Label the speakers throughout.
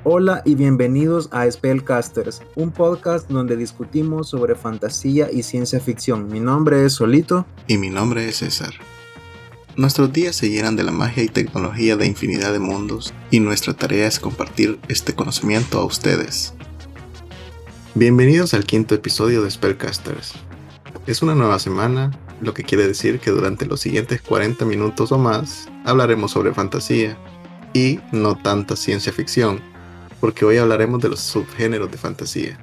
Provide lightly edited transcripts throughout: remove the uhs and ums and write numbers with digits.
Speaker 1: Hola y bienvenidos a Spellcasters, un podcast donde discutimos sobre fantasía y ciencia ficción. Mi nombre es Solito.
Speaker 2: Y mi nombre es César. Nuestros días se llenan de la magia y tecnología de infinidad de mundos, y nuestra tarea es compartir este conocimiento a ustedes. Bienvenidos al quinto episodio de Spellcasters. Es una nueva semana, lo que quiere decir que durante los siguientes 40 minutos o más hablaremos sobre fantasía y no tanta ciencia ficción, porque hoy hablaremos de los subgéneros de fantasía.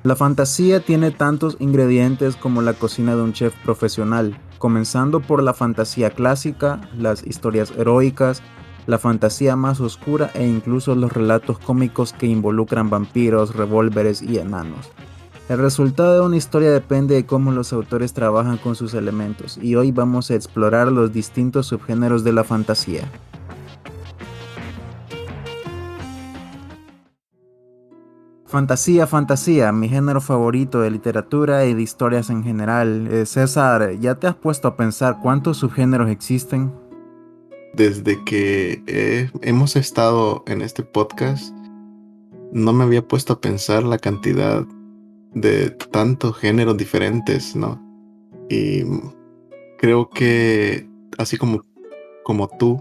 Speaker 1: La fantasía tiene tantos ingredientes como la cocina de un chef profesional, comenzando por la fantasía clásica, las historias heroicas, la fantasía más oscura e incluso los relatos cómicos que involucran vampiros, revólveres y enanos. El resultado de una historia depende de cómo los autores trabajan con sus elementos, y hoy vamos a explorar los distintos subgéneros de la fantasía. Fantasía, mi género favorito de literatura y de historias en general. César, ¿ya te has puesto a pensar cuántos subgéneros existen?
Speaker 2: Desde que hemos estado en este podcast, no me había puesto a pensar la cantidad de tantos géneros diferentes, ¿no? Y creo que, así como tú,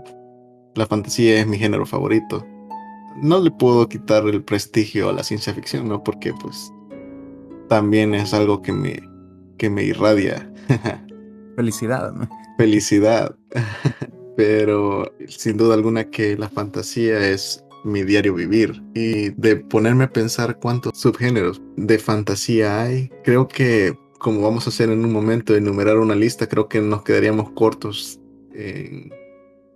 Speaker 2: la fantasía es mi género favorito. No le puedo quitar el prestigio a la ciencia ficción, ¿no? Porque pues también es algo que me irradia
Speaker 1: Felicidad.
Speaker 2: felicidad. Pero sin duda alguna que la fantasía es mi diario vivir. Y de ponerme a pensar cuántos subgéneros de fantasía hay, creo que como vamos a hacer en un momento, enumerar una lista, creo que nos quedaríamos cortos en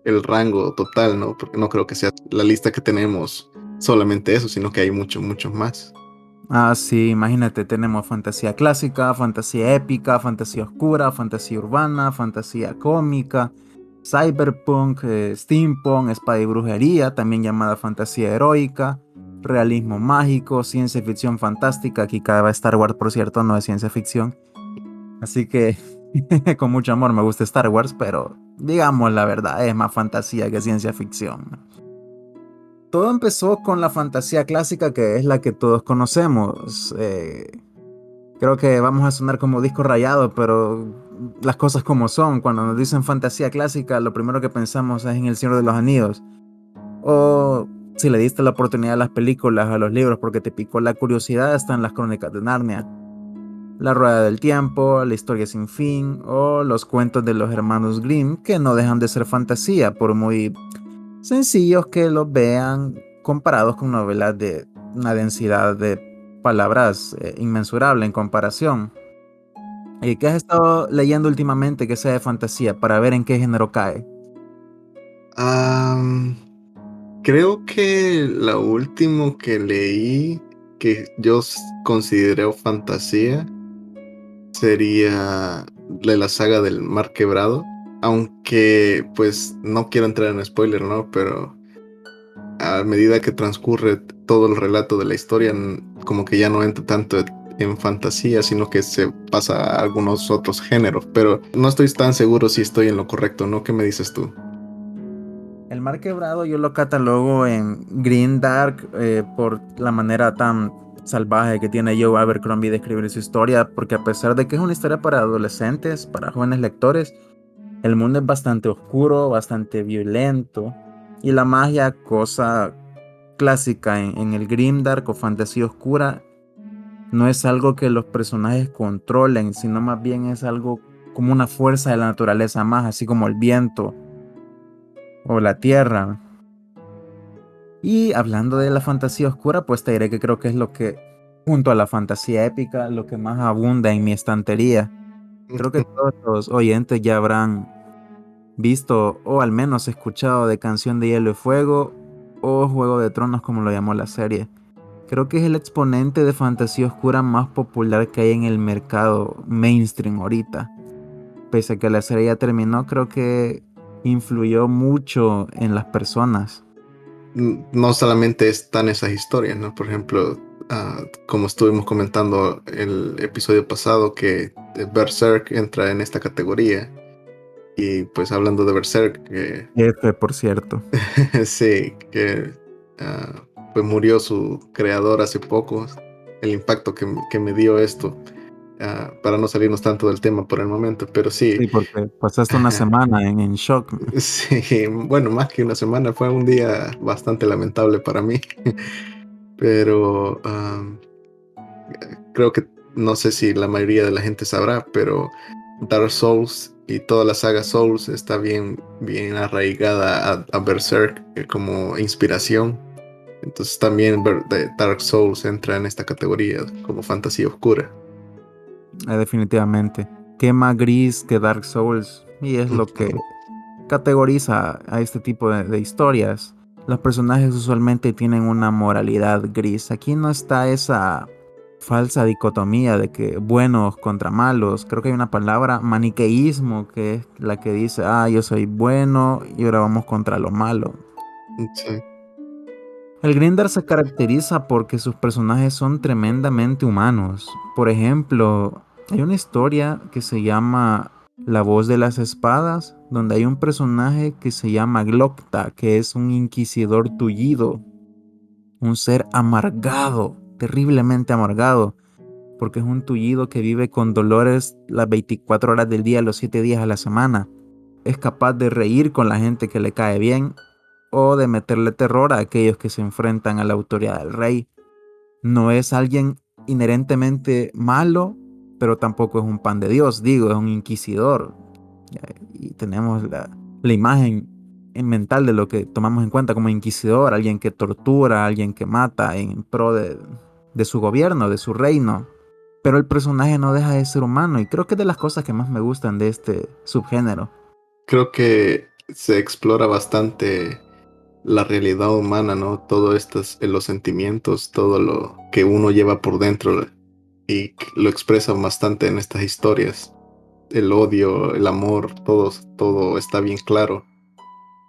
Speaker 2: el rango total, ¿no? Porque no creo que sea la lista que tenemos solamente eso, sino que hay muchos más.
Speaker 1: Ah, sí, imagínate, tenemos fantasía clásica, fantasía épica, fantasía oscura, fantasía urbana, fantasía cómica, cyberpunk, steampunk, espada y brujería, también llamada fantasía heroica, realismo mágico, ciencia ficción fantástica. Aquí cada Star Wars, por cierto, no es ciencia ficción. Así que con mucho amor me gusta Star Wars, pero digamos la verdad, es más fantasía que ciencia ficción. Todo empezó con la fantasía clásica, que es la que todos conocemos. Creo que vamos a sonar como disco rayado, pero las cosas como son. Cuando nos dicen fantasía clásica, lo primero que pensamos es en El Señor de los Anillos. O si le diste la oportunidad a las películas, a los libros, porque te picó la curiosidad, están las Crónicas de Narnia, La Rueda del Tiempo, La Historia Sin Fin o los cuentos de los hermanos Grimm, que no dejan de ser fantasía, por muy sencillos que los vean comparados con novelas de una densidad de palabras inmensurable en comparación. ¿Qué has estado leyendo últimamente que sea de fantasía para ver en qué género cae?
Speaker 2: Am, Creo que la último que leí que yo considero fantasía sería de la saga del Mar Quebrado, aunque pues no quiero entrar en spoiler, ¿no? Pero a medida que transcurre todo el relato de la historia, como que ya no entra tanto en fantasía, sino que se pasa a algunos otros géneros, pero no estoy tan seguro si estoy en lo correcto, ¿no? ¿Qué me dices tú?
Speaker 1: El Mar Quebrado yo lo catalogo en Green Dark por la manera tan salvaje que tiene Joe Abercrombie de escribir su historia, porque a pesar de que es una historia para adolescentes, para jóvenes lectores, el mundo es bastante oscuro, bastante violento, y la magia, cosa clásica en el Grimdark o fantasía oscura, no es algo que los personajes controlen, sino más bien es algo como una fuerza de la naturaleza más, así como el viento o la tierra. Y hablando de la fantasía oscura, pues te diré que creo que es lo que, junto a la fantasía épica, lo que más abunda en mi estantería. Creo que todos los oyentes ya habrán visto o al menos escuchado de Canción de Hielo y Fuego o Juego de Tronos, como lo llamó la serie. Creo que es el exponente de fantasía oscura más popular que hay en el mercado mainstream ahorita. Pese a que la serie ya terminó, creo que influyó mucho en las personas.
Speaker 2: No solamente están esas historias, ¿no? Por ejemplo, como estuvimos comentando el episodio pasado, que Berserk entra en esta categoría. Y pues hablando de Berserk,
Speaker 1: F, por cierto.
Speaker 2: sí, que pues murió su creador hace poco. El impacto que me dio esto, para no salirnos tanto del tema por el momento, pero sí,
Speaker 1: Sí, porque pasaste una semana en shock.
Speaker 2: sí, bueno, más que una semana, fue un día bastante lamentable para mí, pero creo que no sé si la mayoría de la gente sabrá, pero Dark Souls y toda la saga Souls está bien, bien arraigada a Berserk, como inspiración. Entonces también Dark Souls entra en esta categoría como fantasía oscura.
Speaker 1: Definitivamente. ¿Qué más gris que Dark Souls? Y es lo que categoriza a este tipo de historias. Los personajes usualmente tienen una moralidad gris. Aquí no está esa falsa dicotomía de que buenos contra malos. Creo que hay una palabra, maniqueísmo, que es la que dice, yo soy bueno y ahora vamos contra lo malo.
Speaker 2: Sí.
Speaker 1: El Grindr se caracteriza porque sus personajes son tremendamente humanos. Por ejemplo, hay una historia que se llama La voz de las espadas, donde hay un personaje que se llama Glokta, que es un inquisidor tullido, un ser amargado, terriblemente amargado, porque es un tullido que vive con dolores las 24 horas del día, los 7 días a la semana. Es capaz de reír con la gente que le cae bien o de meterle terror a aquellos que se enfrentan a la autoridad del rey. No es alguien inherentemente malo, pero tampoco es un pan de Dios, digo, es un inquisidor. Y tenemos la imagen mental de lo que tomamos en cuenta como inquisidor, alguien que tortura, alguien que mata en pro de su gobierno, de su reino. Pero el personaje no deja de ser humano y creo que es de las cosas que más me gustan de este subgénero.
Speaker 2: Creo que se explora bastante la realidad humana, ¿no? Todo estos, los sentimientos, todo lo que uno lleva por dentro y lo expresa bastante en estas historias. El odio, el amor, todo está bien claro.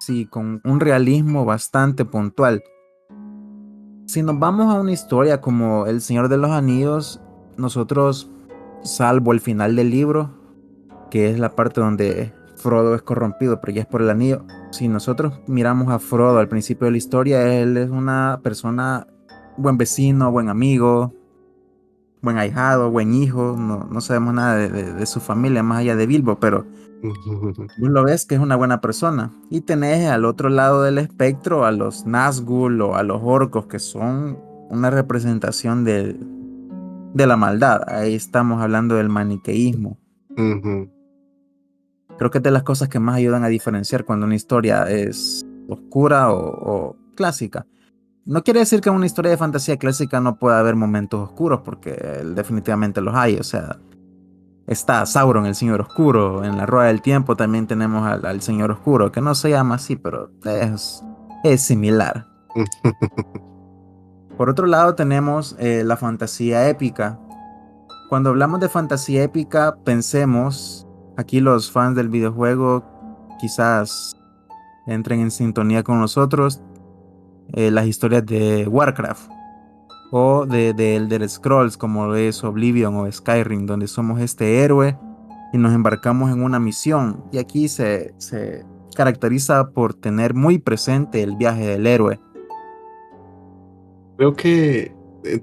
Speaker 1: Sí, con un realismo bastante puntual. Si nos vamos a una historia como El Señor de los Anillos, nosotros, salvo el final del libro, que es la parte donde Frodo es corrompido, pero ya es por el anillo. Si nosotros miramos a Frodo al principio de la historia, él es una persona, buen vecino, buen amigo, buen ahijado, buen hijo. No sabemos nada de su familia más allá de Bilbo, pero vos lo ves que es una buena persona. Y tenés al otro lado del espectro a los Nazgûl o a los orcos, que son una representación de la maldad. Ahí estamos hablando del maniqueísmo.
Speaker 2: Ujú.
Speaker 1: Creo que es de las cosas que más ayudan a diferenciar cuando una historia es oscura o clásica. No quiere decir que en una historia de fantasía clásica no pueda haber momentos oscuros, porque definitivamente los hay. O sea, está Sauron, el Señor Oscuro. En la Rueda del Tiempo también tenemos al Señor Oscuro, que no se llama así, pero es similar. Por otro lado tenemos la fantasía épica. Cuando hablamos de fantasía épica, pensemos, aquí los fans del videojuego quizás entren en sintonía con nosotros, las historias de Warcraft o de Elder Scrolls, como lo es Oblivion o Skyrim, donde somos este héroe y nos embarcamos en una misión. Y aquí se caracteriza por tener muy presente el viaje del héroe.
Speaker 2: Creo que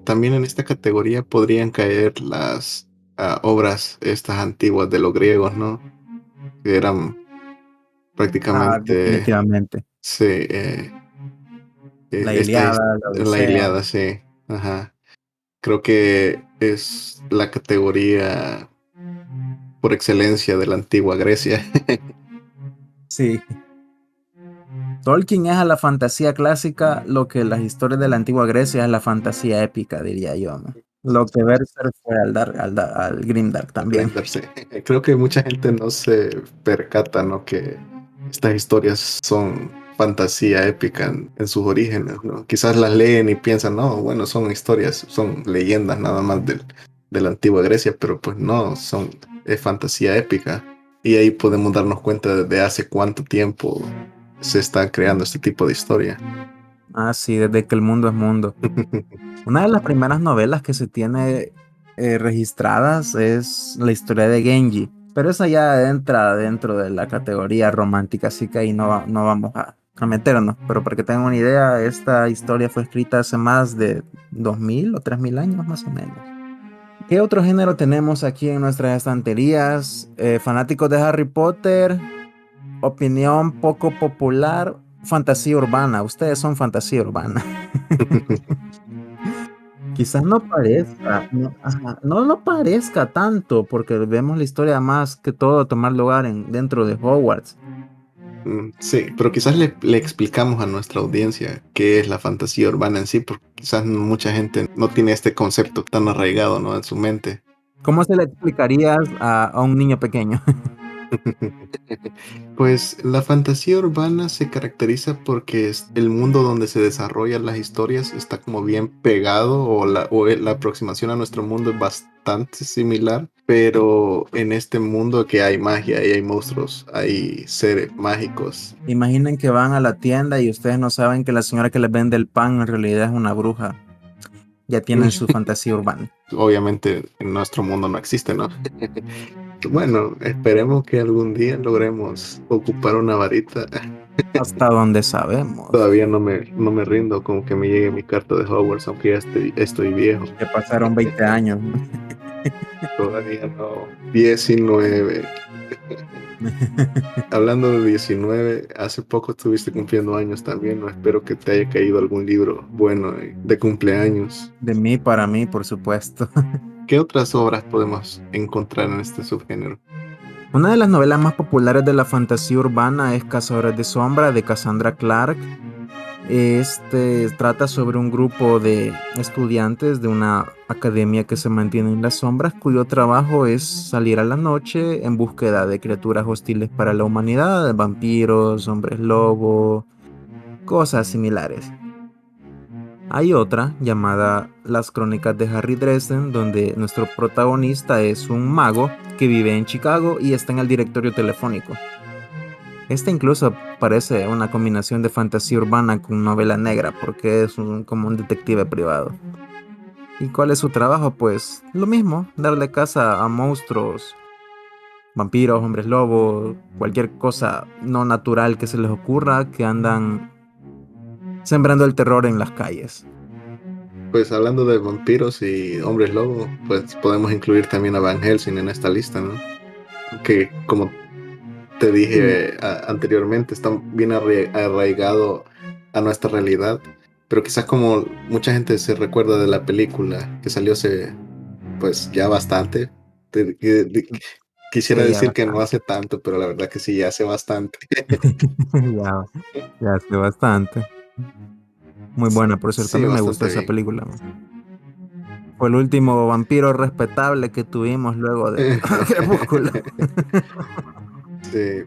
Speaker 2: también en esta categoría podrían caer las obras estas antiguas de los griegos, ¿no? Que eran prácticamente,
Speaker 1: Definitivamente.
Speaker 2: sí,
Speaker 1: La
Speaker 2: esta
Speaker 1: Ilíada, la
Speaker 2: la
Speaker 1: Odisea.
Speaker 2: Ilíada, sí. Ajá. Creo que es la categoría por excelencia de la antigua Grecia.
Speaker 1: Sí. Tolkien es a la fantasía clásica lo que las historias de la antigua Grecia es la fantasía épica, diría yo, ¿no? Lo que Berserk fue al Grimdark también.
Speaker 2: Renderse. Creo que mucha gente no se percata, ¿no? Que estas historias son fantasía épica en sus orígenes, ¿no? Quizás las leen y piensan, no, bueno, son historias, son leyendas nada más de la antigua Grecia, pero pues no, es fantasía épica. Y ahí podemos darnos cuenta de hace cuánto tiempo se está creando este tipo de historia.
Speaker 1: Ah, sí, desde que el mundo es mundo. Una de las primeras novelas que se tiene registradas es la historia de Genji, pero esa ya entra dentro de la categoría romántica, así que ahí no vamos a meternos, pero para que tengan una idea, esta historia fue escrita hace más de 2000 o 3000 años más o menos. ¿Qué otro género tenemos aquí en nuestras estanterías? Fanáticos de Harry Potter, opinión poco popular, fantasía urbana. Ustedes son fantasía urbana. Quizás no parezca, no, ajá, no lo parezca tanto, porque vemos la historia más que todo tomar lugar dentro de Hogwarts.
Speaker 2: Sí, pero quizás le explicamos a nuestra audiencia qué es la fantasía urbana en sí, porque quizás mucha gente no tiene este concepto tan arraigado, ¿no? En su mente.
Speaker 1: ¿Cómo se le explicarías a un niño pequeño?
Speaker 2: Pues la fantasía urbana se caracteriza porque es el mundo donde se desarrollan las historias está como bien pegado o la aproximación a nuestro mundo es bastante similar, pero en este mundo que hay magia y hay monstruos, hay seres mágicos.
Speaker 1: Imaginen que van a la tienda y ustedes no saben que la señora que les vende el pan en realidad es una bruja. Ya tienen su fantasía urbana.
Speaker 2: Obviamente en nuestro mundo no existe, ¿no? Bueno, esperemos que algún día logremos ocupar una varita.
Speaker 1: Hasta donde sabemos.
Speaker 2: Todavía no me rindo con que me llegue mi carta de Hogwarts, aunque ya estoy viejo.
Speaker 1: Que pasaron 20 años.
Speaker 2: Todavía no. 19. Hablando de 19, hace poco estuviste cumpliendo años también, ¿no? Espero que te haya caído algún libro bueno de cumpleaños.
Speaker 1: De mí para mí, por supuesto.
Speaker 2: ¿Qué otras obras podemos encontrar en este subgénero?
Speaker 1: Una de las novelas más populares de la fantasía urbana es Cazadores de Sombra de Cassandra Clark. Este trata sobre un grupo de estudiantes de una academia que se mantiene en las sombras, cuyo trabajo es salir a la noche en búsqueda de criaturas hostiles para la humanidad, vampiros, hombres lobo, cosas similares. Hay otra llamada Las Crónicas de Harry Dresden, donde nuestro protagonista es un mago que vive en Chicago y está en el directorio telefónico. Esta incluso parece una combinación de fantasía urbana con novela negra, porque es como un detective privado. ¿Y cuál es su trabajo? Pues lo mismo, darle caza a monstruos, vampiros, hombres lobos, cualquier cosa no natural que se les ocurra que andan sembrando el terror en las calles.
Speaker 2: Pues hablando de vampiros y hombres lobo, pues podemos incluir también a Van Helsing en esta lista, ¿no? Que como te
Speaker 1: Sí,
Speaker 2: dije anteriormente, está bien arraigado a nuestra realidad, pero quizás como mucha gente se recuerda de la película que salió hace, pues ya bastante, quisiera
Speaker 1: sí, ya
Speaker 2: decir que no
Speaker 1: bastante.
Speaker 2: hace tanto, pero la verdad que sí, ya hace bastante.
Speaker 1: Ya, ya hace bastante. Muy buena, por cierto, a
Speaker 2: Sí,
Speaker 1: mí me gusta
Speaker 2: bastante
Speaker 1: esa
Speaker 2: bien.
Speaker 1: película. Fue el último vampiro respetable que tuvimos luego de Crepúsculo.
Speaker 2: Sí,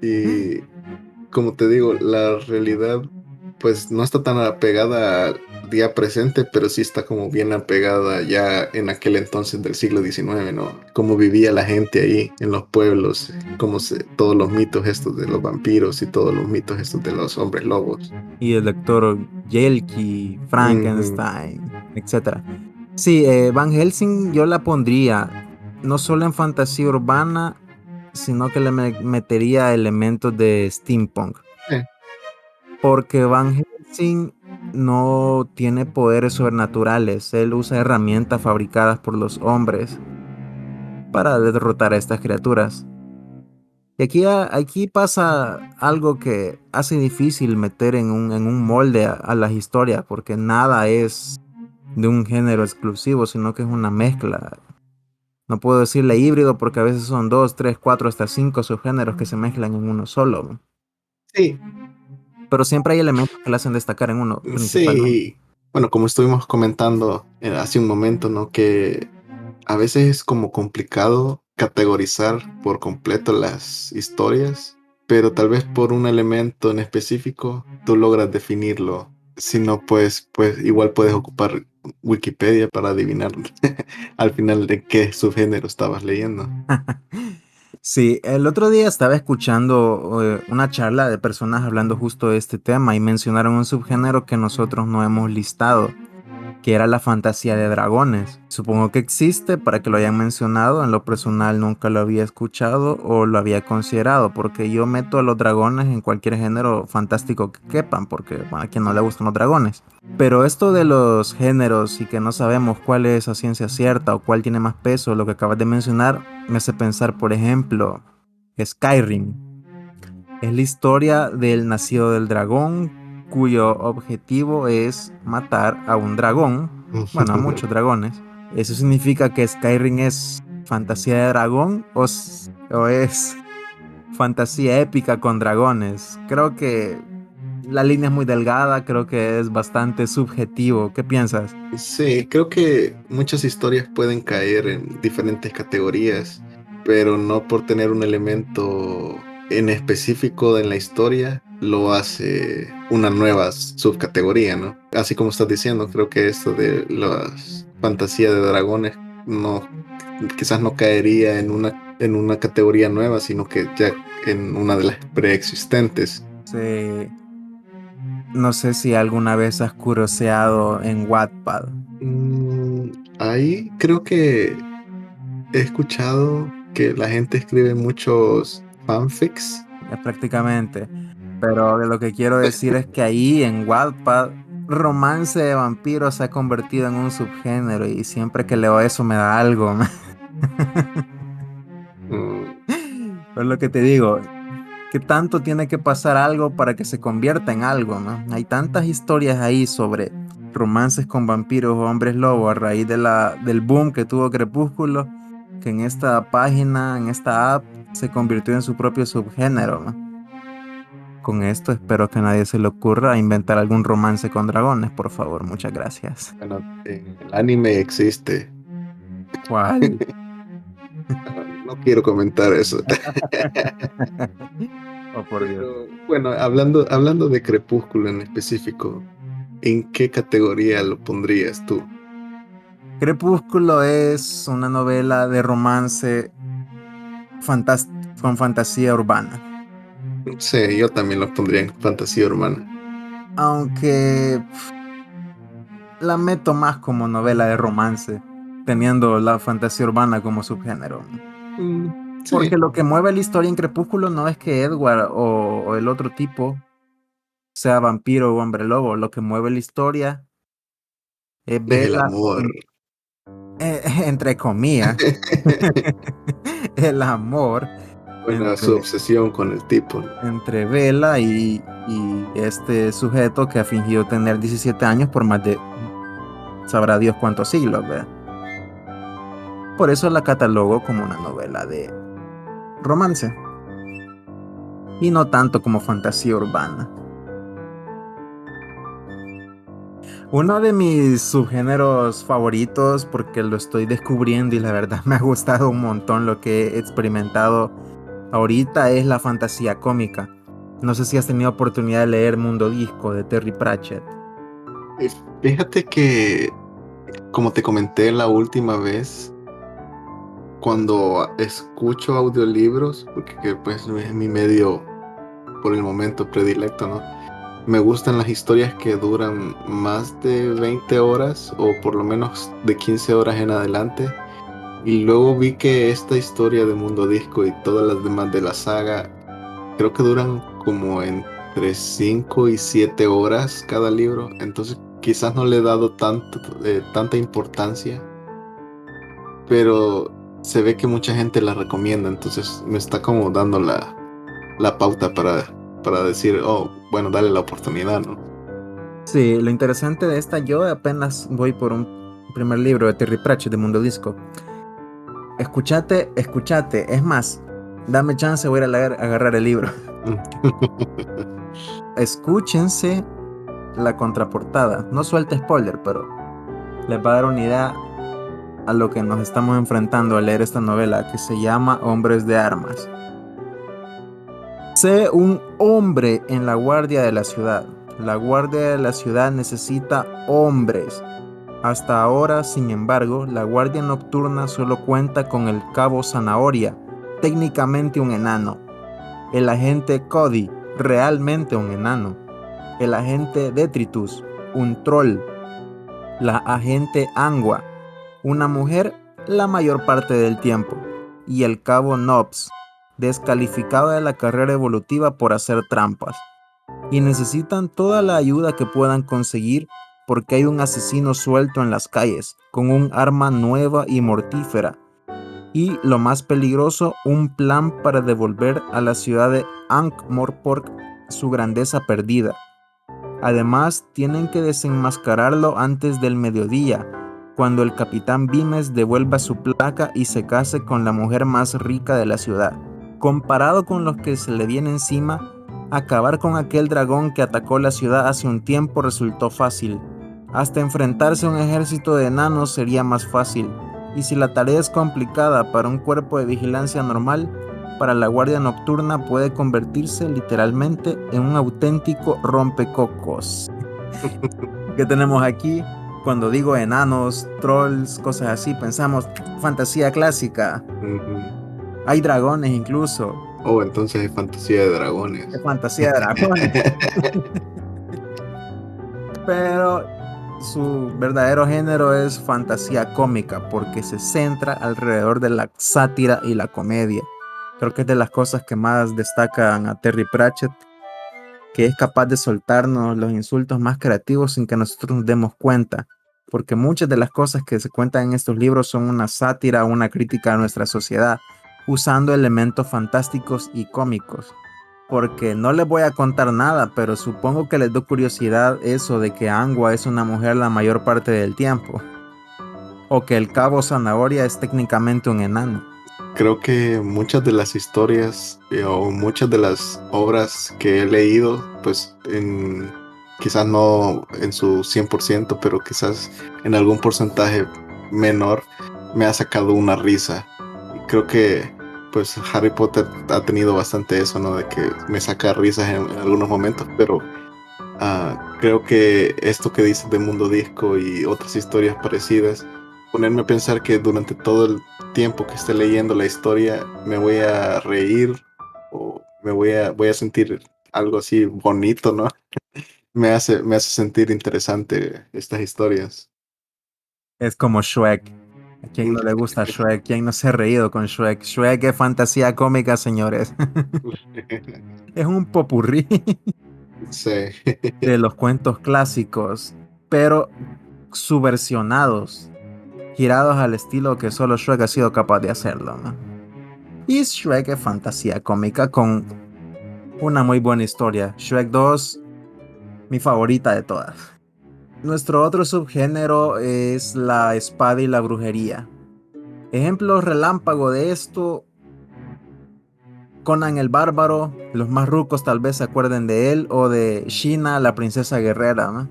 Speaker 2: y como te digo, la realidad pues no está tan apegada al día presente, pero sí está como bien apegada ya en aquel entonces del siglo XIX, ¿no? Cómo vivía la gente ahí en los pueblos, todos los mitos estos de los vampiros y todos los mitos estos de los hombres lobos.
Speaker 1: Y el doctor Yelki,
Speaker 2: Ujú.
Speaker 1: Frankenstein, etcétera. Sí, Van Helsing yo la pondría no solo en fantasía urbana, sino que le metería elementos de steampunk.
Speaker 2: Eh,
Speaker 1: Porque Van Helsing no tiene poderes sobrenaturales, él usa herramientas fabricadas por los hombres para derrotar a estas criaturas. Y aquí pasa algo que hace difícil meter en un molde a las historias, porque nada es de un género exclusivo, sino que es una mezcla. No puedo decirle híbrido porque a veces son dos, tres, cuatro, hasta cinco subgéneros que se mezclan en uno solo.
Speaker 2: sí,
Speaker 1: Pero siempre hay elementos que le hacen destacar en uno principalmente.
Speaker 2: sí. Bueno, como estuvimos comentando hace un momento, ¿no? Que a veces es como complicado categorizar por completo las historias, pero tal vez por un elemento en específico tú logras definirlo. Si no, pues igual puedes ocupar Wikipedia para adivinar al final de qué subgénero estabas leyendo.
Speaker 1: Sí, el otro día estaba escuchando una charla de personas hablando justo de este tema y mencionaron un subgénero que nosotros no hemos listado. que era la fantasía de dragones. Supongo que existe para que lo hayan mencionado. En lo personal nunca lo había escuchado o lo había considerado, porque yo meto a los dragones en cualquier género fantástico que quepan, porque bueno, a quien no le gustan los dragones. Pero esto de los géneros y que no sabemos cuál es a ciencia cierta o cuál tiene más peso, lo que acabas de mencionar, me hace pensar, por ejemplo, Skyrim. Es la historia del nacido del dragón, cuyo objetivo es matar a un dragón, bueno, a muchos dragones. ¿Eso significa que Skyrim es fantasía de dragón o es fantasía épica con dragones? Creo que la línea es muy delgada, creo que es bastante subjetivo. ¿Qué piensas?
Speaker 2: Sí, creo que muchas historias pueden caer en diferentes categorías, pero no por tener un elemento en específico en la historia lo hace una nueva subcategoría, ¿no? Así como estás diciendo, creo que esto de las fantasías de dragones no, quizás no caería en una categoría nueva, sino que ya en una de las preexistentes.
Speaker 1: Sí, no sé si alguna vez has curioseado en Wattpad.
Speaker 2: Mm, ahí creo que he escuchado que la gente escribe muchos fanfics.
Speaker 1: Prácticamente. Pero lo que quiero decir es que ahí en Wattpad, romance de vampiros se ha convertido en un subgénero y siempre que leo eso me da algo.
Speaker 2: Mm,
Speaker 1: Es lo que te digo, que tanto tiene que pasar algo para que se convierta en algo, ¿no? Hay tantas historias ahí sobre romances con vampiros o hombres lobo a raíz del boom que tuvo Crepúsculo, que en esta página, en esta app, se convirtió en su propio subgénero, ¿no? Con esto espero que a nadie se le ocurra inventar algún romance con dragones, por favor, muchas gracias.
Speaker 2: bueno, en el anime existe.
Speaker 1: ¿Cuál?
Speaker 2: No quiero comentar eso.
Speaker 1: Oh, por Dios.
Speaker 2: Pero bueno, hablando de Crepúsculo en específico, ¿en qué categoría lo pondrías tú?
Speaker 1: Crepúsculo es una novela de romance fantas- con fantasía urbana.
Speaker 2: Sí, yo también lo pondría en fantasía urbana.
Speaker 1: Aunque la meto más como novela de romance, teniendo la fantasía urbana como subgénero.
Speaker 2: Mm,
Speaker 1: Porque
Speaker 2: sí,
Speaker 1: lo que mueve la historia en Crepúsculo no es que Edward o el otro tipo sea vampiro o hombre lobo. Lo que mueve la historia es
Speaker 2: es el
Speaker 1: Bella,
Speaker 2: amor.
Speaker 1: entre comillas, el amor
Speaker 2: Bueno, su
Speaker 1: entre,
Speaker 2: obsesión con el tipo, ¿no?
Speaker 1: entre Bella y este sujeto que ha fingido tener 17 años por más de sabrá Dios cuántos siglos, ¿verdad? Por eso la catalogo como una novela de romance y no tanto como fantasía urbana. Uno de mis subgéneros favoritos, porque lo estoy descubriendo y la verdad me ha gustado un montón lo que he experimentado ahorita, es la fantasía cómica. No sé si has tenido oportunidad de leer Mundo Disco de Terry Pratchett.
Speaker 2: Y fíjate que, como te comenté la última vez, cuando escucho audiolibros, porque pues es mi medio por el momento predilecto, ¿no? Me gustan las historias que duran más de 20 horas o por lo menos de 15 horas en adelante. Y luego vi que esta historia de Mundo Disco y todas las demás de la saga, creo que duran como entre 5 y 7 horas cada libro. Entonces quizás no le he dado tanta importancia, pero se ve que mucha gente la recomienda. Entonces me está como dando la pauta para decir, oh, bueno, dale la oportunidad, ¿no?
Speaker 1: Sí, lo interesante de esta, yo apenas voy por un primer libro de Terry Pratchett de Mundo Disco. Escúchate, escúchate, es más, dame chance, voy a ir a agarrar el libro. Escúchense la contraportada. No suelta spoiler, pero les va a dar una idea a lo que nos estamos enfrentando al leer esta novela que se llama Hombres de Armas. Sé un hombre en la guardia de la ciudad. La guardia de la ciudad necesita hombres. Hasta ahora, sin embargo, la guardia nocturna solo cuenta con el cabo Zanahoria, técnicamente un enano. El agente Cody, realmente un enano. El agente Detritus, un troll. la agente Angua, una mujer la mayor parte del tiempo, y el cabo Nobbs, descalificado de la carrera evolutiva por hacer trampas. Y necesitan toda la ayuda que puedan conseguir porque hay un asesino suelto en las calles, con un arma nueva y mortífera. Y lo más peligroso, un plan para devolver a la ciudad de Ankh-Morpork su grandeza perdida. Además, tienen que desenmascararlo antes del mediodía, cuando el capitán Vimes devuelva su placa y se case con la mujer más rica de la ciudad. Comparado con los que se le viene encima, acabar con aquel dragón que atacó la ciudad hace un tiempo resultó fácil. Hasta enfrentarse a un ejército de enanos sería más fácil. Y si la tarea es complicada para un cuerpo de vigilancia normal, para la guardia nocturna puede convertirse literalmente en un auténtico rompecocos. ¿Qué tenemos aquí? Cuando digo enanos, trolls, cosas así, pensamos fantasía clásica. Hay dragones incluso.
Speaker 2: Oh, entonces es fantasía de dragones.
Speaker 1: Es fantasía de dragones. Pero su verdadero género es fantasía cómica porque se centra alrededor de la sátira y la comedia. Creo que es de las cosas que más destacan a Terry Pratchett, que es capaz de soltarnos los insultos más creativos sin que nosotros nos demos cuenta, porque muchas de las cosas que se cuentan en estos libros son una sátira o una crítica a nuestra sociedad, usando elementos fantásticos y cómicos. Porque no les voy a contar nada, pero supongo que les dio curiosidad eso de que Angua es una mujer la mayor parte del tiempo, o que el cabo Zanahoria es técnicamente un enano.
Speaker 2: Creo que muchas de las historias o muchas de las obras que he leído, pues quizás no en su 100%, pero quizás en algún porcentaje menor, me ha sacado una risa. Y creo que pues Harry Potter ha tenido bastante eso, ¿no? De que me saca risas en algunos momentos, pero creo que esto que dices de Mundo Disco y otras historias parecidas, ponerme a pensar que durante todo el tiempo que esté leyendo la historia me voy a reír o voy a sentir algo así bonito, ¿no? Me hace sentir interesante estas historias.
Speaker 1: Es como Shrek. ¿A quién no le gusta Shrek? ¿Quién no se ha reído con Shrek? Shrek es fantasía cómica, señores. Es un popurrí
Speaker 2: Sí.
Speaker 1: de los cuentos clásicos, pero subversionados, girados al estilo que solo Shrek ha sido capaz de hacerlo, ¿no? Y Shrek es fantasía cómica con una muy buena historia. Shrek 2, mi favorita de todas. Nuestro otro subgénero es la espada y la brujería. Ejemplos relámpago de esto: Conan el Bárbaro, los más rucos tal vez se acuerden de él, o de Sheena, la princesa guerrera, ¿no?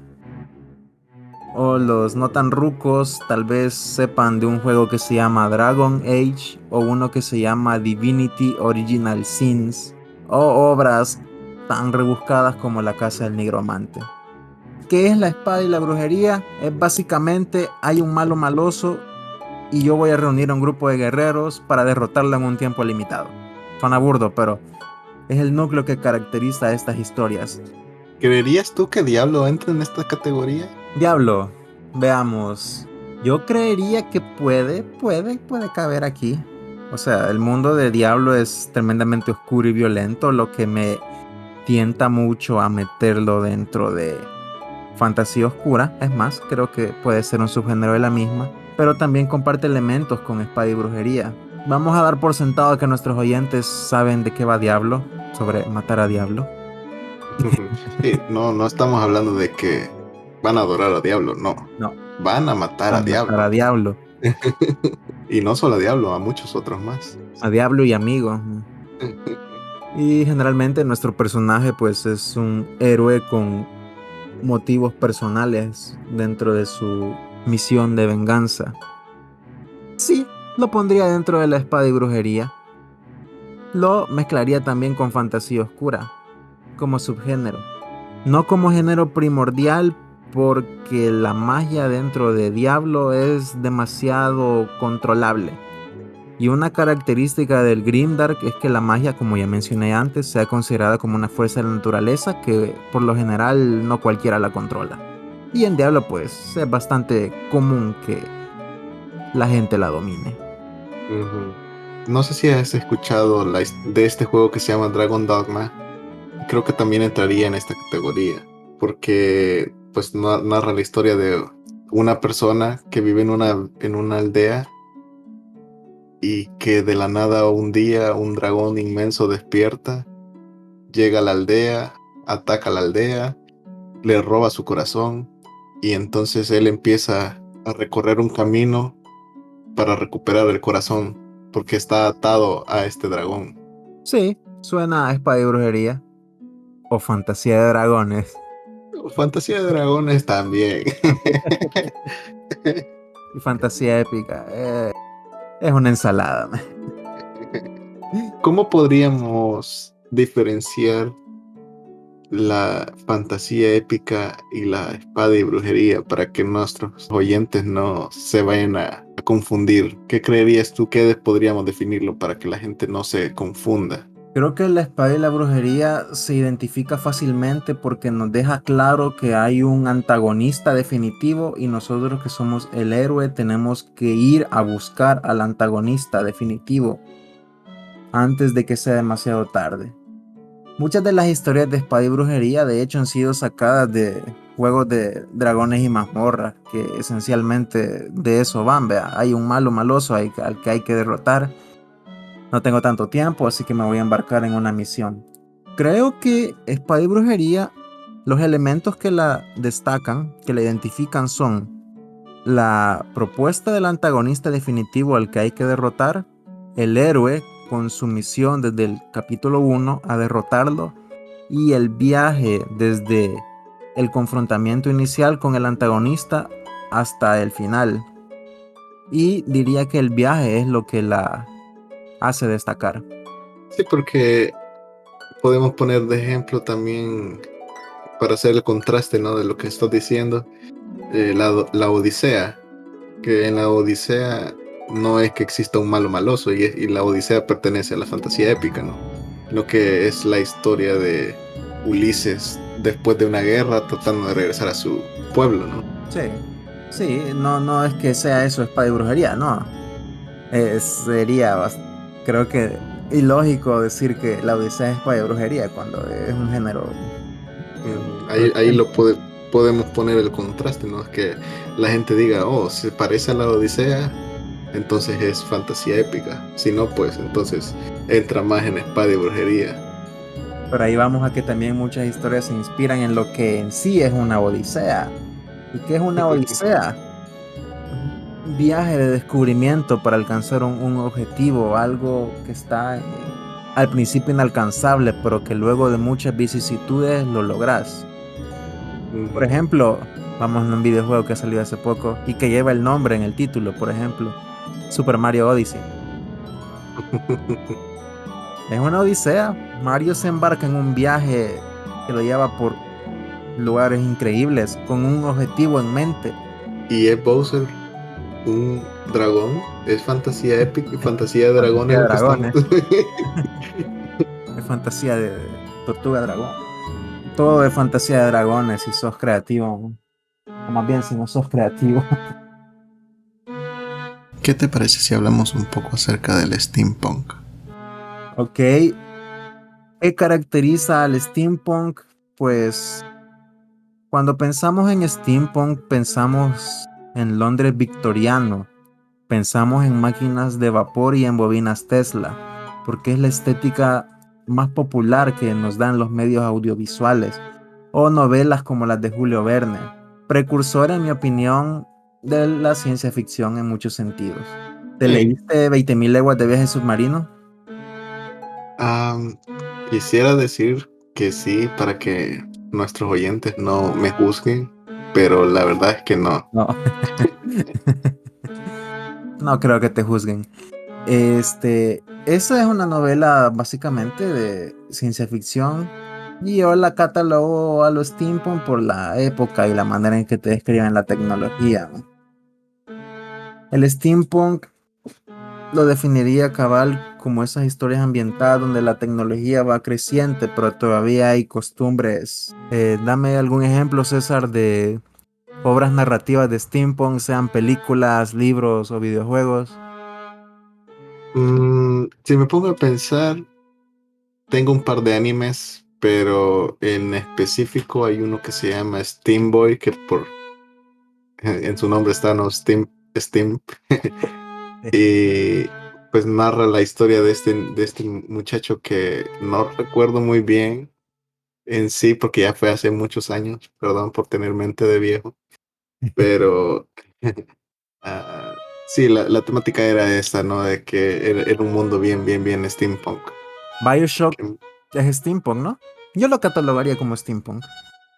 Speaker 1: O los no tan rucos tal vez sepan de un juego que se llama Dragon Age, o uno que se llama Divinity Original Sins, o obras tan rebuscadas como La Casa del Nigromante. ¿Qué es la espada y la brujería? Es básicamente, hay un malo maloso y yo voy a reunir a un grupo de guerreros para derrotarlo en un tiempo limitado. Suena burdo, pero es el núcleo que caracteriza a estas historias.
Speaker 2: ¿Creerías tú que Diablo entra en esta categoría?
Speaker 1: Diablo, veamos. Yo creería que puede caber aquí. O sea, el mundo de Diablo es tremendamente oscuro y violento, lo que me tienta mucho a meterlo dentro de fantasía oscura. Es más, creo que puede ser un subgénero de la misma, pero también comparte elementos con espada y brujería. Vamos a dar por sentado que nuestros oyentes saben de qué va Diablo, sobre matar a Diablo.
Speaker 2: Sí, no estamos hablando de que van a adorar a Diablo, no.
Speaker 1: No,
Speaker 2: Van a matar a Diablo.
Speaker 1: matar a Diablo.
Speaker 2: Y no solo a Diablo, a muchos otros más.
Speaker 1: A Diablo y amigos. Y generalmente nuestro personaje pues es un héroe con motivos personales dentro de su misión de venganza. Sí, lo pondría dentro de la espada y brujería. Lo mezclaría también con fantasía oscura, como subgénero. No como género primordial, porque la magia dentro de Diablo es demasiado controlable. Y una característica del Grimdark es que la magia, como ya mencioné antes, sea considerada como una fuerza de la naturaleza que por lo general no cualquiera la controla. Y en Diablo pues es bastante común que la gente la domine.
Speaker 2: Ujú. No sé si has escuchado de este juego que se llama Dragon Dogma. Creo que también entraría en esta categoría, porque pues narra la historia de una persona que vive en una aldea y que de la nada un día un dragón inmenso despierta, llega a la aldea, ataca a la aldea, le roba su corazón y entonces él empieza a recorrer un camino para recuperar el corazón, porque está atado a este dragón.
Speaker 1: Sí, suena a espada y brujería o fantasía de dragones.
Speaker 2: Fantasía de dragones también.
Speaker 1: Y fantasía épica. Es una ensalada.
Speaker 2: ¿Cómo podríamos diferenciar la fantasía épica y la espada y brujería para que nuestros oyentes no se vayan a confundir? ¿Qué creerías tú que podríamos definirlo para que la gente no se confunda?
Speaker 1: Creo que la espada y la brujería se identifica fácilmente porque nos deja claro que hay un antagonista definitivo y nosotros que somos el héroe tenemos que ir a buscar al antagonista definitivo antes de que sea demasiado tarde. Muchas de las historias de espada y brujería de hecho han sido sacadas de juegos de dragones y mazmorras que esencialmente de eso van, vea. Hay un malo maloso al que hay que derrotar. No tengo tanto tiempo, así que me voy a embarcar en una misión. Creo que espada y brujería, los elementos que la destacan, que la identifican son la propuesta del antagonista definitivo al que hay que derrotar, el héroe con su misión desde el capítulo 1 a derrotarlo y el viaje desde el confrontamiento inicial con el antagonista hasta el final. Y diría que el viaje es lo que la hace destacar.
Speaker 2: Sí, porque podemos poner de ejemplo también para hacer el contraste, ¿no? De lo que estás diciendo, la Odisea, que en la Odisea no es que exista un malo maloso y la Odisea pertenece a la fantasía épica, ¿no? Lo que es la historia de Ulises después de una guerra tratando de regresar a su pueblo, ¿no?
Speaker 1: Sí, sí, no es que sea eso espada y brujería, no. Sería, creo que ilógico decir que la Odisea es espada y brujería cuando es un género
Speaker 2: Ahí podemos poner el contraste, ¿no? Es que la gente diga, oh, se parece a la Odisea, entonces es fantasía épica. Si no, pues entonces entra más en espada y brujería.
Speaker 1: Pero ahí vamos a que también muchas historias se inspiran en lo que en sí es una odisea. ¿Y qué es una odisea? Un viaje de descubrimiento para alcanzar un objetivo, algo que está al principio inalcanzable, pero que luego de muchas vicisitudes lo logras. Por ejemplo, vamos a un videojuego que ha salido hace poco y que lleva el nombre en el título, por ejemplo, Super Mario Odyssey. Es una odisea. Mario se embarca en un viaje que lo lleva por lugares increíbles con un objetivo en mente.
Speaker 2: Y es Bowser un dragón, es fantasía épica y fantasía de dragones
Speaker 1: Fantasía de
Speaker 2: lo que estamos.
Speaker 1: dragones, es fantasía de tortuga dragón. Todo es fantasía de dragones si sos creativo. O más bien si no sos creativo.
Speaker 2: ¿Qué te parece si hablamos un poco acerca del steampunk?
Speaker 1: Ok. ¿Qué caracteriza al steampunk? Pues cuando pensamos en steampunk pensamos en Londres victoriano. Pensamos en máquinas de vapor y en bobinas Tesla, porque es la estética más popular que nos dan los medios audiovisuales, o novelas como las de Julio Verne, precursora en mi opinión de la ciencia ficción en muchos sentidos. ¿Te
Speaker 2: Sí.
Speaker 1: leíste 20.000 leguas de viaje submarino?
Speaker 2: Quisiera decir que sí para que nuestros oyentes no me juzguen, pero la verdad es que no.
Speaker 1: No. No creo que te juzguen. Esa es una novela básicamente de ciencia ficción y yo la catalogo a lo steampunk por la época y la manera en que te describen la tecnología, ¿no? El steampunk lo definiría cabal como esas historias ambientadas donde la tecnología va creciente, pero todavía hay costumbres. Dame algún ejemplo, César, de obras narrativas de steampunk, sean películas, libros o videojuegos.
Speaker 2: Si me pongo a pensar, tengo un par de animes, pero en específico hay uno que se llama Steam Boy, que en su nombre está, ¿no? Steam, y pues narra la historia de este muchacho que no recuerdo muy bien en sí, porque ya fue hace muchos años, perdón por tener mente de viejo, pero ah, sí, la temática era esta, ¿no? De que era un mundo bien, bien, bien steampunk.
Speaker 1: BioShock
Speaker 2: Que-
Speaker 1: es steampunk, ¿no? Yo lo catalogaría como steampunk.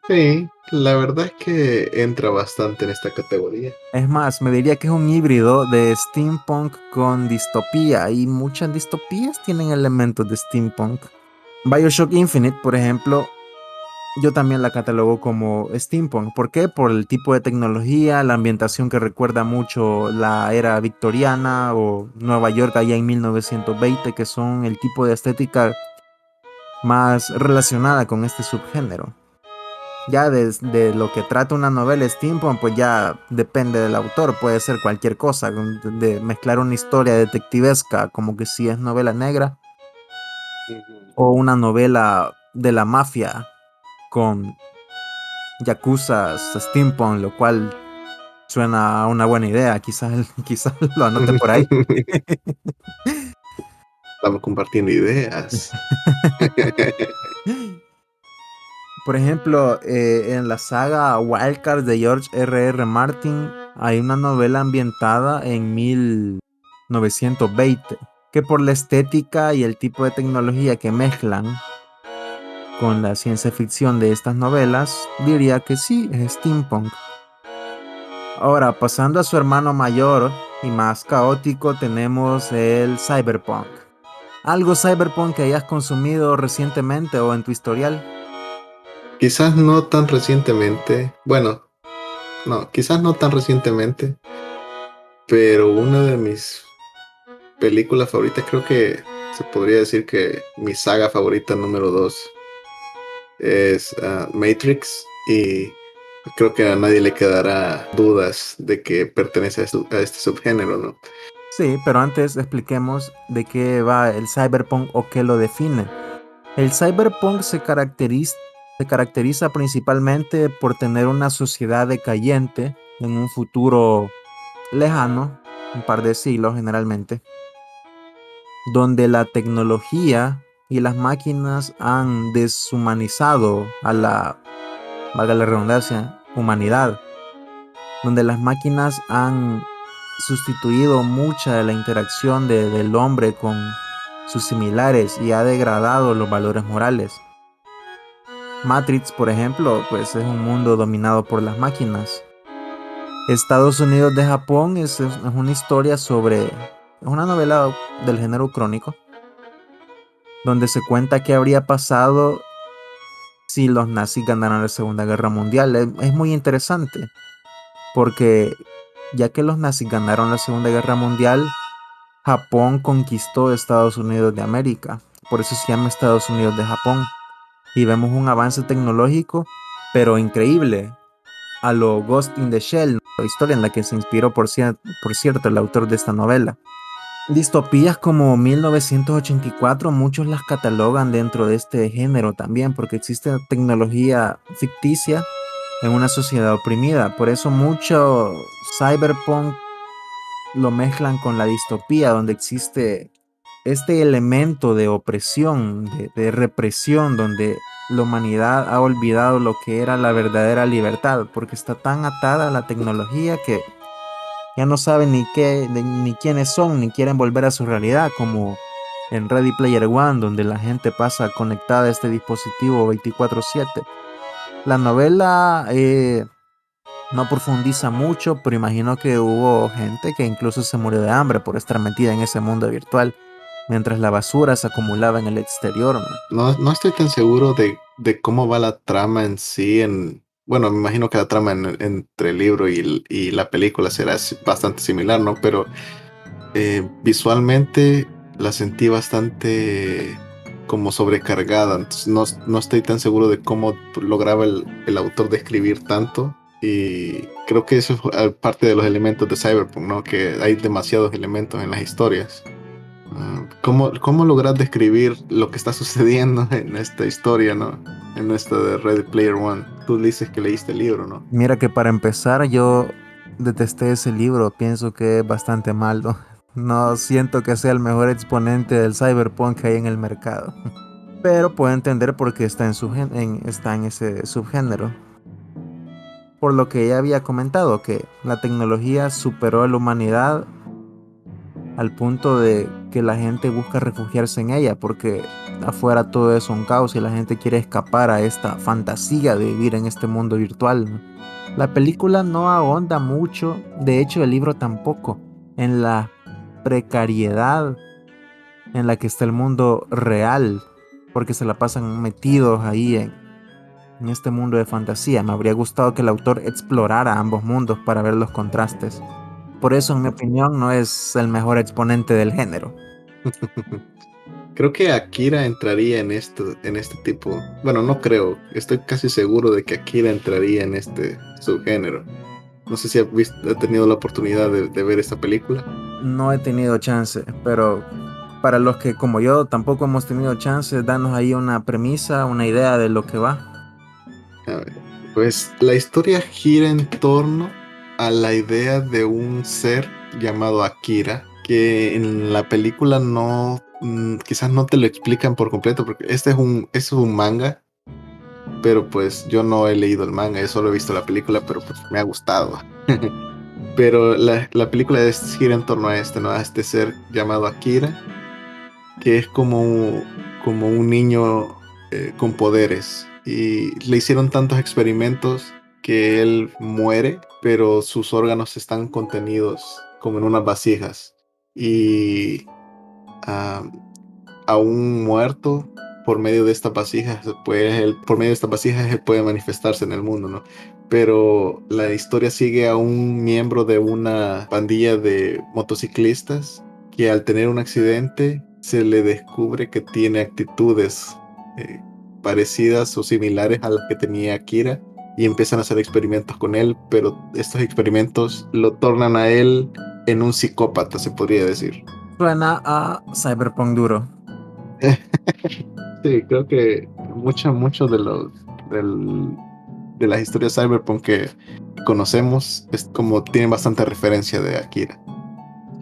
Speaker 2: Sí, la verdad es que entra bastante en esta categoría.
Speaker 1: Es más, me diría que es un híbrido de steampunk con distopía y muchas distopías tienen elementos de steampunk. BioShock Infinite, por ejemplo, yo también la catalogo como steampunk. ¿Por qué? Por el tipo de tecnología, la ambientación que recuerda mucho la era victoriana o Nueva York allá en 1920, que son el tipo de estética más relacionada con este subgénero. Ya de lo que trata una novela steampunk, pues ya depende del autor, puede ser cualquier cosa, de mezclar una historia detectivesca como que si es novela negra
Speaker 2: Ujú.
Speaker 1: o una novela de la mafia con yakuzas steampunk, lo cual suena a una buena idea, quizás, quizás lo anote por ahí.
Speaker 2: Estamos compartiendo ideas.
Speaker 1: Por ejemplo, en la saga Wildcard de George R.R. Martin hay una novela ambientada en 1920, que por la estética y el tipo de tecnología que mezclan con la ciencia ficción de estas novelas, diría que sí, es steampunk. Ahora, pasando a su hermano mayor y más caótico, tenemos el cyberpunk. ¿Algo cyberpunk que hayas consumido recientemente o en tu historial?
Speaker 2: Quizás no tan recientemente, bueno, no, quizás no tan recientemente, pero una de mis películas favoritas, creo que se podría decir que mi saga favorita número 2 es Matrix, y creo que a nadie le quedará dudas de que pertenece a este subgénero, ¿no?
Speaker 1: Sí, pero antes expliquemos de qué va el cyberpunk o qué lo define. El cyberpunk se caracteriza principalmente por tener una sociedad decayente en un futuro lejano, un par de siglos generalmente, donde la tecnología y las máquinas han deshumanizado a la, valga la redundancia, humanidad, donde las máquinas han sustituido mucha de la interacción del hombre con sus similares y ha degradado los valores morales. Matrix, por ejemplo, pues es un mundo dominado por las máquinas. Estados Unidos de Japón es una historia sobre, es una novela del género crónico, donde se cuenta qué habría pasado si los nazis ganaran la Segunda Guerra Mundial. Es muy interesante, porque ya que los nazis ganaron la Segunda Guerra Mundial, Japón conquistó Estados Unidos de América. Por eso se llama Estados Unidos de Japón. Y vemos un avance tecnológico, pero increíble, a lo Ghost in the Shell, la historia en la que se inspiró, por cierto, el autor de esta novela. Distopías como 1984, muchos las catalogan dentro de este género también, porque existe tecnología ficticia en una sociedad oprimida. Por eso mucho cyberpunk lo mezclan con la distopía, donde existe este elemento de opresión, de represión, donde la humanidad ha olvidado lo que era la verdadera libertad, porque está tan atada a la tecnología que ya no saben ni quiénes son, ni quieren volver a su realidad, como en Ready Player One, donde la gente pasa conectada a este dispositivo 24/7. La novela no profundiza mucho, pero imagino que hubo gente que incluso se murió de hambre por estar metida en ese mundo virtual, mientras la basura se acumulaba en el exterior, ¿no?
Speaker 2: No estoy tan seguro de cómo va la trama en sí. Bueno, me imagino que la trama entre el libro y la película será bastante similar, ¿no? Pero visualmente la sentí bastante como sobrecargada. Entonces no estoy tan seguro de cómo lograba el autor describir tanto. Y creo que eso es parte de los elementos de Cyberpunk, ¿no? Que hay demasiados elementos en las historias. ¿Cómo logras describir lo que está sucediendo en esta historia, ¿no? En esta de Ready Player One. Tú dices que leíste el libro, ¿no?
Speaker 1: Mira que para empezar yo detesté ese libro, pienso que es bastante malo. No siento que sea el mejor exponente del cyberpunk que hay en el mercado. Pero puedo entender por qué está está en ese subgénero. Por lo que ya había comentado, que la tecnología superó a la humanidad al punto de que la gente busca refugiarse en ella, porque afuera todo es un caos y la gente quiere escapar a esta fantasía de vivir en este mundo virtual, ¿no? La película no ahonda mucho, de hecho el libro tampoco, en la precariedad en la que está el mundo real, porque se la pasan metidos ahí en este mundo de fantasía. Me habría gustado que el autor explorara ambos mundos para ver los contrastes. Por eso, en mi opinión, no es el mejor exponente del género.
Speaker 2: Creo que Akira entraría en este tipo. Bueno, no creo. Estoy casi seguro de que Akira entraría en este subgénero. No sé si has tenido la oportunidad de ver esta película.
Speaker 1: No he tenido chance, pero para los que como yo tampoco hemos tenido chance, danos ahí una premisa, una idea de lo que va.
Speaker 2: A ver, pues la historia gira en torno a la idea de un ser llamado Akira, que en la película no, quizás no te lo explican por completo, porque es un manga, pero pues yo no he leído el manga, yo solo he visto la película, pero pues me ha gustado. Pero la película gira en torno a este, ¿no? A este ser llamado Akira, que es como un niño con poderes. Y le hicieron tantos experimentos que él muere, pero sus órganos están contenidos como en unas vasijas. Y ah, aún muerto, por medio de estas vasijas, por medio de estas vasijas él puede manifestarse en el mundo, ¿no? Pero la historia sigue a un miembro de una pandilla de motociclistas que al tener un accidente se le descubre que tiene actitudes eh, parecidas o similares a las que tenía Akira y empiezan a hacer experimentos con él, pero estos experimentos lo tornan a él en un psicópata, se podría decir.
Speaker 1: Suena a Cyberpunk duro.
Speaker 2: Sí, creo que mucho de las historias cyberpunk que conocemos es como tienen bastante referencia de Akira.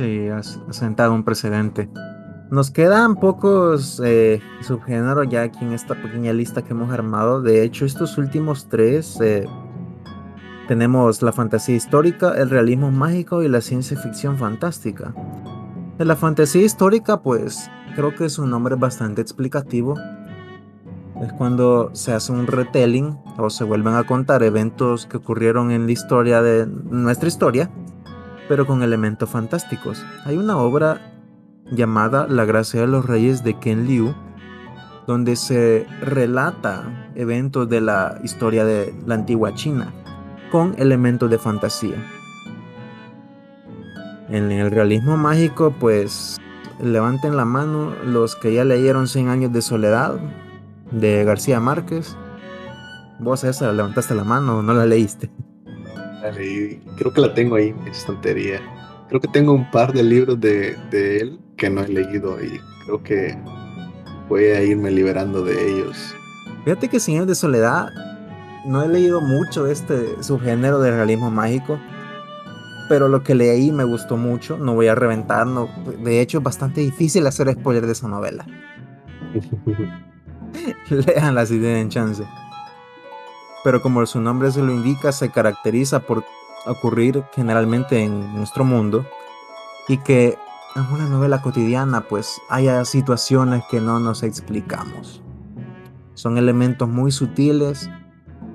Speaker 1: Sí, has sentado un precedente. Nos quedan pocos subgéneros ya aquí en esta pequeña lista que hemos armado. De hecho, estos últimos tres tenemos la fantasía histórica, el realismo mágico y la ciencia ficción fantástica. De la fantasía histórica, pues creo que su nombre es bastante explicativo. Es cuando se hace un retelling o se vuelven a contar eventos que ocurrieron en la historia de nuestra historia, pero con elementos fantásticos. Hay una obra llamada La Gracia de los Reyes de Ken Liu, donde se relata eventos de la historia de la antigua China con elementos de fantasía. En el realismo mágico, pues levanten la mano los que ya leyeron 100 años de soledad de García Márquez. Vos esa levantaste la mano, no la leíste.
Speaker 2: La leí, creo que la tengo ahí en mi estantería. Creo que tengo un par de libros de él que no he leído y creo que voy a irme liberando de ellos.
Speaker 1: Fíjate que 100 años de soledad no he leído mucho de este subgénero de realismo mágico, pero lo que leí me gustó mucho. No voy a reventar, no, de hecho es bastante difícil hacer spoiler de esa novela. Léanla si tienen chance. Pero como su nombre se lo indica, se caracteriza por ocurrir generalmente en nuestro mundo y que en una novela cotidiana pues haya situaciones que no nos explicamos. Son elementos muy sutiles,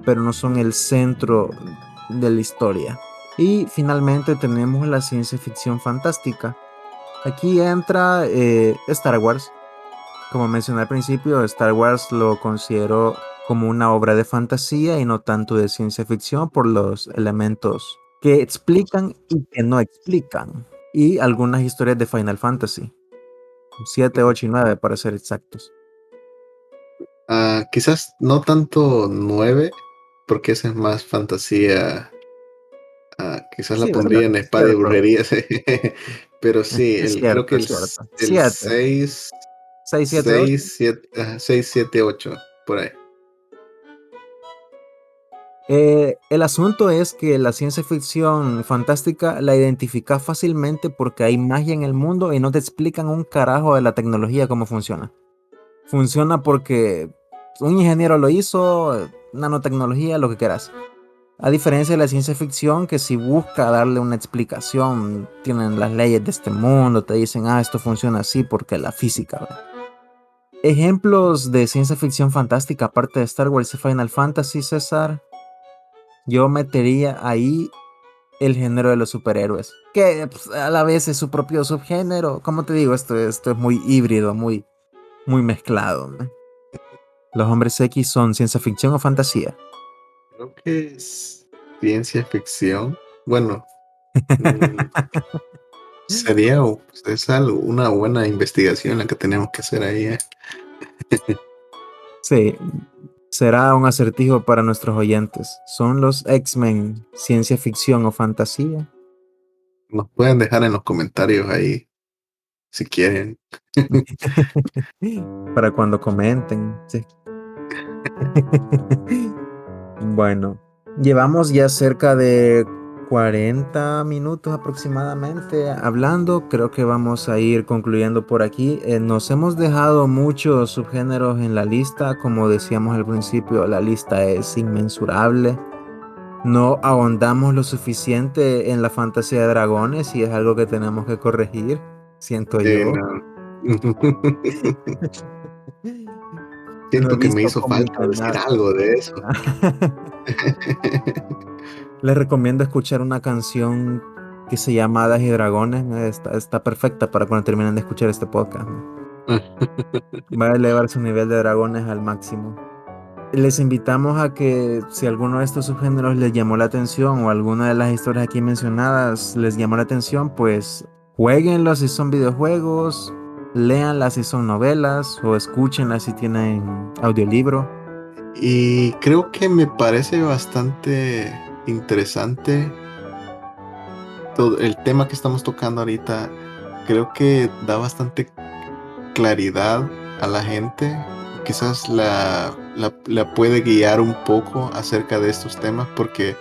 Speaker 1: pero no son el centro de la historia. Y finalmente tenemos la ciencia ficción fantástica. Aquí entra Star Wars. Como mencioné al principio, Star Wars lo considero como una obra de fantasía y no tanto de ciencia ficción por los elementos que explican y que no explican. Y algunas historias de Final Fantasy, 7, 8 y 9 para ser exactos.
Speaker 2: Quizás no tanto 9 porque esa es más fantasía Quizás la
Speaker 1: Sí,
Speaker 2: pondría en
Speaker 1: es
Speaker 2: espada y
Speaker 1: cierto,
Speaker 2: brujería, sí. Pero sí,
Speaker 1: es
Speaker 2: creo
Speaker 1: cierto,
Speaker 2: que
Speaker 1: es cierto.
Speaker 2: el
Speaker 1: 7, 6, 7, 8.
Speaker 2: 6, 7, 8, por ahí.
Speaker 1: El asunto es que la ciencia ficción fantástica la identificas fácilmente porque hay magia en el mundo y no te explican un carajo de la tecnología cómo funciona. Funciona porque un ingeniero lo hizo, nanotecnología, lo que quieras. A diferencia de la ciencia ficción que si busca darle una explicación, tienen las leyes de este mundo, te dicen, esto funciona así porque la física, ¿verdad? Ejemplos de ciencia ficción fantástica aparte de Star Wars y Final Fantasy, César, yo metería ahí el género de los superhéroes, que pues, a la vez es su propio subgénero. Como te digo, esto es muy híbrido, muy mezclado, ¿no? ¿Los hombres X son ciencia ficción o fantasía?
Speaker 2: Creo que es ciencia ficción. Bueno, mm, una buena investigación la que tenemos que hacer ahí, ¿eh?
Speaker 1: Sí, será un acertijo para nuestros oyentes. ¿Son los X-Men ciencia ficción o fantasía?
Speaker 2: Nos pueden dejar en los comentarios ahí si quieren.
Speaker 1: Para cuando comenten. Sí. Bueno, llevamos ya cerca de 40 minutos aproximadamente hablando. Creo que vamos a ir concluyendo por aquí. Nos hemos dejado muchos subgéneros en la lista. Como decíamos al principio, la lista es inmensurable. No ahondamos lo suficiente en la fantasía de dragones y es algo que tenemos que corregir, siento yo.
Speaker 2: No.
Speaker 1: No he
Speaker 2: Siento que me
Speaker 1: visto
Speaker 2: hizo
Speaker 1: cómo
Speaker 2: falta decir
Speaker 1: entrenar.
Speaker 2: algo de eso.
Speaker 1: Les recomiendo escuchar una canción que se llama Hadas y Dragones. Está perfecta para cuando terminen de escuchar este podcast, ¿no? Va a elevar su nivel de dragones al máximo. Les invitamos a que si alguno de estos subgéneros les llamó la atención o alguna de las historias aquí mencionadas les llamó la atención, pues jueguenlo si son videojuegos, léanlas si son novelas o escúchenlas si tienen audiolibro.
Speaker 2: Y creo que me parece bastante interesante todo el tema que estamos tocando ahorita. Creo que da bastante claridad a la gente. Quizás la puede guiar un poco acerca de estos temas porque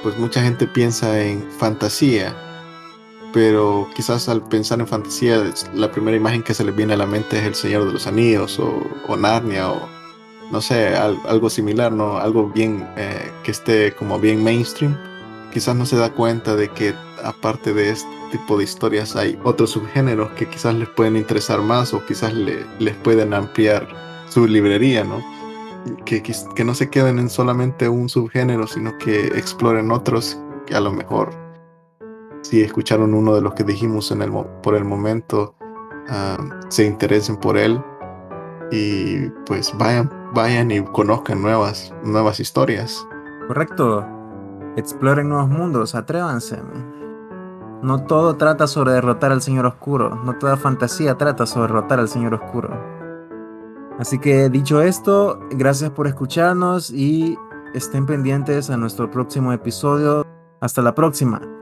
Speaker 2: pues mucha gente piensa en fantasía, pero quizás al pensar en fantasía la primera imagen que se les viene a la mente es El Señor de los Anillos o Narnia o no sé, algo similar, ¿no? Algo bien que esté como bien mainstream. Quizás no se da cuenta de que aparte de este tipo de historias hay otros subgéneros que quizás les pueden interesar más o quizás les pueden ampliar su librería, ¿no? Que no se queden en solamente un subgénero, sino que exploren otros que a lo mejor si escucharon uno de los que dijimos por el momento, ah, se interesen por él y pues vayan y conozcan nuevas historias.
Speaker 1: Correcto, exploren nuevos mundos, atrévanse. No todo trata sobre derrotar al Señor Oscuro, no toda fantasía trata sobre derrotar al Señor Oscuro. Así que dicho esto, gracias por escucharnos y estén pendientes a nuestro próximo episodio. Hasta la próxima.